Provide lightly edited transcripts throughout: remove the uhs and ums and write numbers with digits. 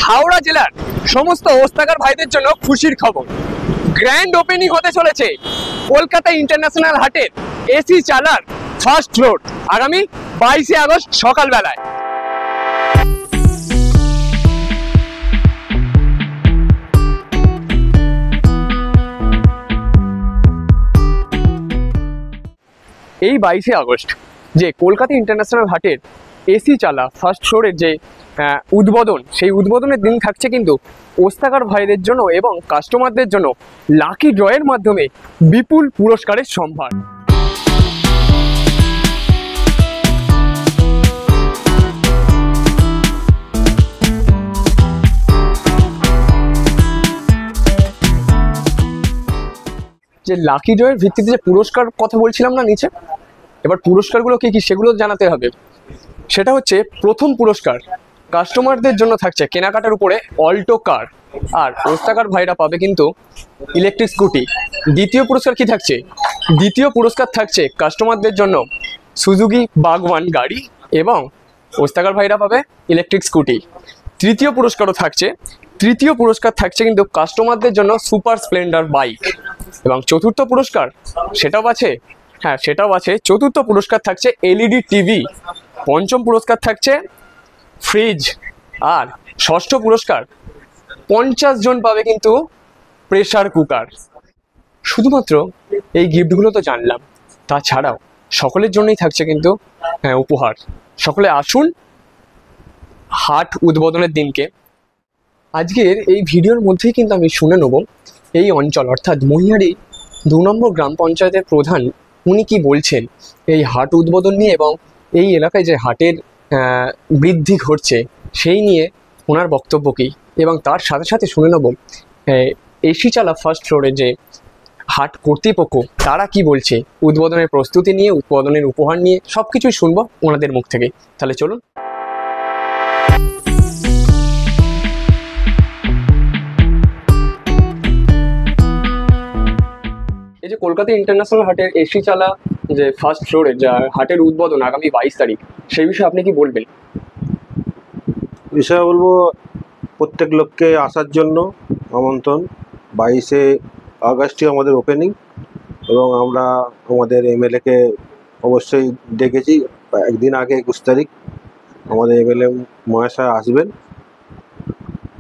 হাওড়া জেলার সমস্ত ওস্তাকার ভাইদের জন্য খুশির খবর। গ্র্যান্ড ওপেনিং হতে চলেছে কলকাতা ইন্টারন্যাশনাল হাটের এসি চালার ফার্স্ট ফ্লোর আগামী 22শে আগস্ট সকালবেলায়। এই 22শে আগস্ট যে কলকাতা ইন্টারন্যাশনাল হাটের এসি চালা ফার্স্ট ফ্লোরের যে উদ্বোধন, সেই উদ্বোধনের দিন থাকছে কিন্তু ওস্তাকার ভাইদের জন্য এবং কাস্টমারদের জন্য লাকি ড্রয়ের মাধ্যমে বিপুল পুরস্কারের সম্ভার। যে লাকি ড্রয়ের ভিত্তিতে যে পুরস্কার কথা বলছিলাম না নিচে, এবার পুরস্কারগুলো কি কি সেগুলো জানাতে হবে। সেটা হচ্ছে প্রথম পুরস্কার কাস্টমারদের জন্য থাকছে কেনাকাটার উপরে অল্টো কার, আর ওস্তাকার ভাইরা পাবে কিন্তু ইলেকট্রিক স্কুটি। দ্বিতীয় পুরস্কার কি থাকছে? দ্বিতীয় পুরস্কার থাকছে কাস্টমারদের জন্য সুজুকি বাগওয়ান গাড়ি এবং ওস্তাকার ভাইরা পাবে ইলেকট্রিক স্কুটি। তৃতীয় পুরস্কারও থাকছে, তৃতীয় পুরস্কার থাকছে কিন্তু কাস্টমারদের জন্য সুপার স্প্লেন্ডার বাইক। এবং চতুর্থ পুরস্কার সেটাও আছে, হ্যাঁ সেটাও আছে। চতুর্থ পুরস্কার থাকছে এলইডি টিভি। পঞ্চম পুরস্কার থাকছে ফ্রিজ। আর ষষ্ঠ পুরস্কার 50 জন পাবে কিন্তু প্রেসার কুকার। শুধুমাত্র এই গিফটগুলো তো জানলাম, তাছাড়াও সকলের জন্যই থাকছে কিন্তু উপহার। সকলে আসুন হাট উদ্বোধনের দিনকে। আজকের এই ভিডিওর মধ্যেই কিন্তু আমি শুনে নেব এই অঞ্চল অর্থাৎ মহিয়ারি 2 নম্বর গ্রাম পঞ্চায়েতের প্রধান উনি কি বলছেন এই হাট উদ্বোধন নিয়ে এবং এই এলাকায় যে হাটের বৃদ্ধি ঘটছে সেই নিয়ে ওনার বক্তব্য কী, এবং তার সাথে সাথে শুনে নেব এসি চালা ফার্স্ট ফ্লোরে যে হাট কর্তৃপক্ষ তারা কি বলছে উদ্বোধনের প্রস্তুতি নিয়ে, উদ্বোধনের উপহার নিয়ে। সব কিছুই শুনবো ওনাদের মুখ থেকে। তাহলে চলুন। এই যে কলকাতা ইন্টারন্যাশনাল হাটের এসি চালা যে ফার্স্ট ফ্লোরে যা হাটের উদ্বোধন আগামী 22 তারিখ, সেই বিষয়ে আপনি কি বলবেন? বিষয়ে বলবো প্রত্যেক লোককে আসার জন্য আমন্ত্রণ। 22শে আগস্টই আমাদের ওপেনিং এবং আমরা আমাদের এমএলএকে অবশ্যই ডেকেছি একদিন আগে, 21 তারিখ আমাদের এমএলএ মহাশয় আসবেন।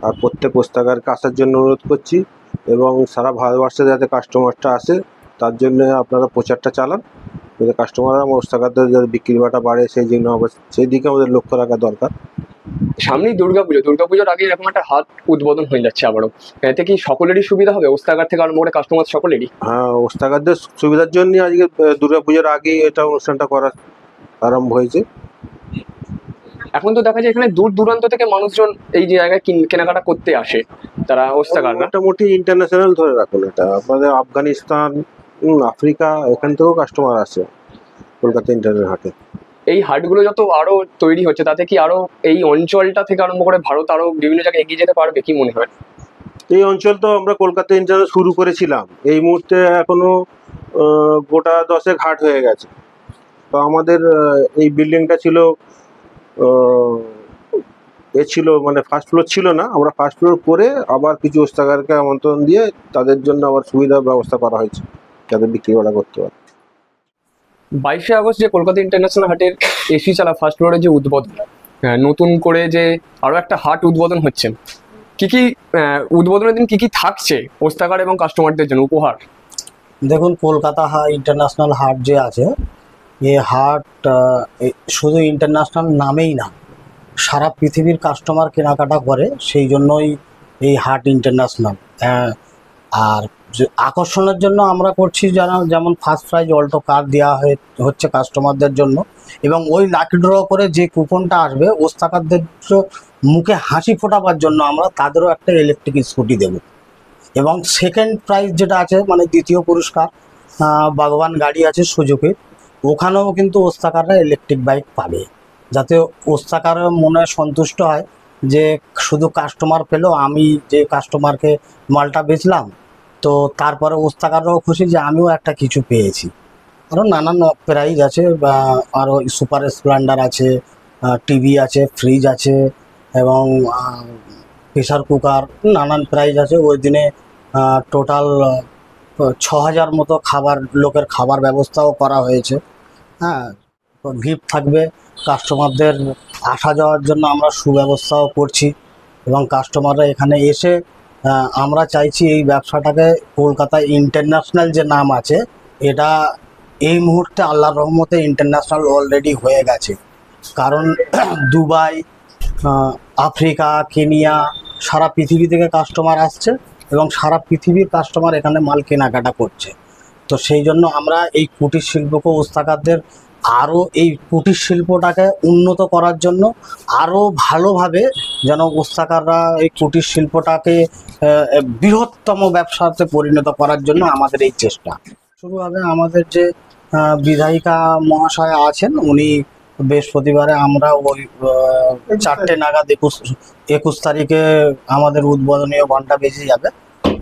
আর প্রত্যেক ওস্তাকারকে আসার জন্য অনুরোধ করছি এবং সারা ভারতবর্ষে যাতে কাস্টমারটা আসে তার জন্য আপনারা প্রচারটা চালান, যাতে কাস্টমাররা ওস্তাকারদের যাতে বিক্রি বাটা বাড়ে, সেই জন্য সেই দিকে আমাদের লক্ষ্য রাখা দরকার। সামনেই দুর্গাপুজো, দুর্গাপুজোর আগে এরকম একটা হাট উদ্বোধন হয়ে যাচ্ছে আবারও। এতে কি সকলেরই সুবিধা হবে, ওস্তাকার থেকে আরম্ভ করে কাস্টমার সকলেরই? হ্যাঁ, ওস্তাকারদের সুবিধার জন্য আজকে দুর্গাপুজোর আগেই এটা অনুষ্ঠানটা করা আরম্ভ হয়েছে। এখন তো দেখা যায় এখানে দূর দূরান্ত থেকে মানুষজন এই জায়গায় কেনাকাটা করতে আসে, তারা ওস্তাকাররা। মোটামুটি ইন্টারন্যাশনাল ধরে রাখুন, এটা আপনাদের আফগানিস্তান, আফ্রিকা, এখান থেকেও কাস্টমার আসে কলকাতা ইন্টারন্যাশনাল হাটে। এই হাটগুলো যত আরো তৈরি হচ্ছে তাতে কি আরো এই অঞ্চলটা থেকে আরম্ভ করে ভারত আরো বিভিন্ন জায়গায় এগিয়ে যেতে পারবে, কি মনে হয়? এই অঞ্চল তো আমরা কলকাতা ইন্টারন্যাশনাল শুরু করেছিলাম, এই মুহূর্তে এখনো গোটা 10 হাট হয়ে গেছে। তো আমাদের এই বিল্ডিংটা ছিল ছিল মানে ফার্স্ট ফ্লোর ছিল না, আমরা ফার্স্ট ফ্লোর করে আবার কিছু ওস্তাকারকে আমন্ত্রণ দিয়ে তাদের জন্য আবার সুবিধার ব্যবস্থা করা হয়েছে যাতে বিক্রি বাড়া করতে পারে। 22শে আগস্ট যে কলকাতা ইন্টারন্যাশনাল হাটের এসি চালা ফার্স্ট ফ্লোরে যে উদ্বোধন, নতুন করে যে আরো একটা হাট উদ্বোধন হচ্ছে, কি কি উদ্বোধনের দিন কি কি থাকছে ওস্তাকার এবং কাস্টমারদের জন্য উপহার? দেখুন, কলকাতা ইন্টারন্যাশনাল হাট যে আছে, এই হাট শুধু ইন্টারন্যাশনাল নামেই না, সারা পৃথিবীর কাস্টমার কেনাকাটা করে, সেই জন্যই এই হাট ইন্টারন্যাশনাল। আর আকর্ষণের জন্য আমরা করছি যেমন ফার্স্ট প্রাইজ অল্টো কার দেওয়া হচ্ছে কাস্টমারদের জন্য, এবং ওই লাকি ড্র করে যে কুপনটা আসবে ওস্তাকারদের মুখে হাসি ফোটাবার জন্য আমরা তাদেরও একটা ইলেকট্রিক স্কুটি দেব। এবং সেকেন্ড প্রাইজ যেটা আছে মানে দ্বিতীয় পুরস্কার বাগওয়ান গাড়ি আছে সুজুকির, ওখানেও কিন্তু ওস্তাকাররা ইলেকট্রিক বাইক পাবে, যাতে ওস্তাকার মনে সন্তুষ্ট হয় যে শুধু কাস্টমার পেলো, আমি যে কাস্টমারকে মালটা বেচলাম তো তারপরে ওস্তাকাররাও খুশি যে আমিও একটা কিছু পেয়েছি। আরও নানান প্রাইজ আছে, আরও সুপার স্প্লেন্ডার আছে, টিভি আছে, ফ্রিজ আছে, এবং প্রেশার কুকার, নানান প্রাইজ আছে। ওই দিনে টোটাল 6,000 মতো লোকের খাবার ব্যবস্থাও করা হয়েছে। হ্যাঁ, গিফট থাকবে, কাস্টমারদের আসা যাওয়ার জন্য আমরা সুব্যবস্থাও করছি এবং কাস্টমাররা এখানে এসে আমরা চাইছি এই ব্যবসাটাকে কলকাতায় ইন্টারন্যাশনাল যে নাম আছে, এটা এই মুহূর্তে আল্লাহর রহমতে ইন্টারন্যাশনাল অলরেডি হয়ে গেছে। কারণ দুবাই, আফ্রিকা, কেনিয়া, সারা পৃথিবী থেকে কাস্টমার আসছে এবং সারা পৃথিবীর কাস্টমার এখানে মাল কেনাকাটা করছে। তো সেই জন্য আমরা এই কুটির শিল্পকে ওস্তাকারদের আরও এই কুটির শিল্পটাকে উন্নত করার জন্য আরও ভালোভাবে যেন ওস্তাকাররা এই কুটির শিল্পটাকে বৃহত্তম ব্যবসাতে পরিণত করার জন্য আমাদের এই চেষ্টা শুরু হবে। আমাদের যে বিধায়িকা মহাশয় আছেন, উনি বৃহস্পতিবারে আমরা ওই 4টে নাগাদ 21 তারিখে আমাদের উদ্বোধনীয় ঘন্টা বেজে যাবে,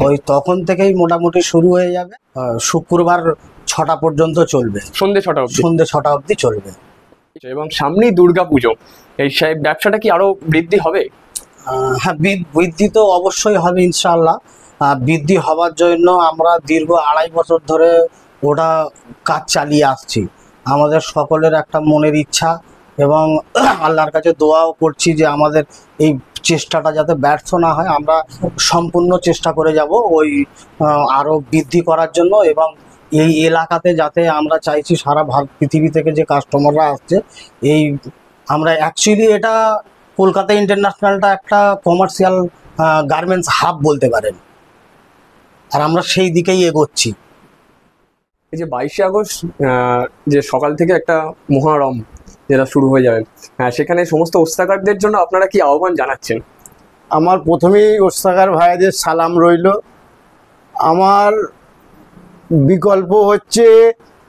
ওই তখন থেকেই মোটামুটি শুরু হয়ে যাবে। শুক্রবার 6টা পর্যন্ত চলবে, সন্ধ্যে 6টা অবধি। সন্ধ্যে 6টা অবধি চলবে। এবং সামনেই দুর্গা পুজো, এই ব্যবসাটা কি আরো বৃদ্ধি হবে? হ্যাঁ, বৃদ্ধি তো অবশ্যই হবে ইনশাআল্লাহ। বৃদ্ধি হওয়ার জন্য আমরা দীর্ঘ 2.5 বছর ধরে ওটা কাজ চালিয়ে আসছি। আমাদের সকলের একটা মনের ইচ্ছা এবং আল্লাহর কাছে দোয়াও করছি যে আমাদের এই চেষ্টাটা যাতে ব্যর্থ না হয়। আমরা সম্পূর্ণ চেষ্টা করে যাব ওই আরও বৃদ্ধি করার জন্য এবং এই এলাকাতে যাতে আমরা চাইছি সারা পৃথিবী থেকে যে কাস্টমাররা আসছে, এই আমরা অ্যাকচুয়ালি এটা কলকাতা ইন্টারন্যাশনালটা একটা কমার্শিয়াল গার্মেন্টস হাব বলতে পারেন, আর আমরা সেই দিকেই এগোচ্ছি। এই যে 22শে আগস্ট যে সকাল থেকে একটা মহরম যেটা শুরু হয়ে যাবে, সেখানে সমস্ত ওস্তাকারদের জন্য আপনারা কি আহ্বান জানাচ্ছেন? আমার প্রথমেই ওস্তাকার ভাইদের সালাম রইল। আমার বিকল্প হচ্ছে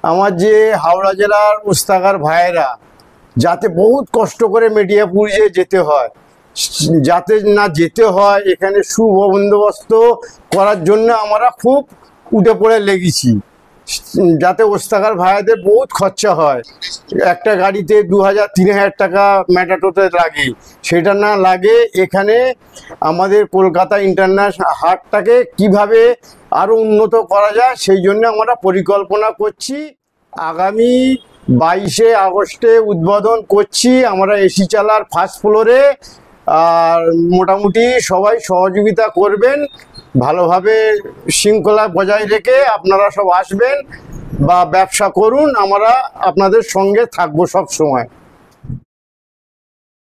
আমার যে হাওড়া জেলার ওস্তাকার ভাইয়েরা, যাতে বহুত কষ্ট করে মেডিয়াপুরে যেতে হয়, যাতে না যেতে হয়, এখানে সুবন্দোবস্ত করার জন্য আমরা খুব উঠে পড়ে লেগেছি, যাতে ওস্তাকার ভাইদের বহুত খরচা হয়। একটা গাড়িতে 2,000-3,000 টাকা ম্যাটাটোতে লাগে, সেটা না লাগে এখানে আমাদের কলকাতা ইন্টারন্যাশনাল হাটটাকে কিভাবে আরও উন্নত করা যায় সেই জন্য আমরা পরিকল্পনা করছি। আগামী 22শে আগস্টে উদ্বোধন করছি আমরা এসি চালার ফার্স্ট ফ্লোরে। আর মোটামুটি সবাই সহযোগিতা করবেন, ভালোভাবে শৃঙ্খলা বজায় রেখে আপনারা সব আসবেন বা ব্যবসা করুন, আমরা আপনাদের সঙ্গে থাকবো সব সময়।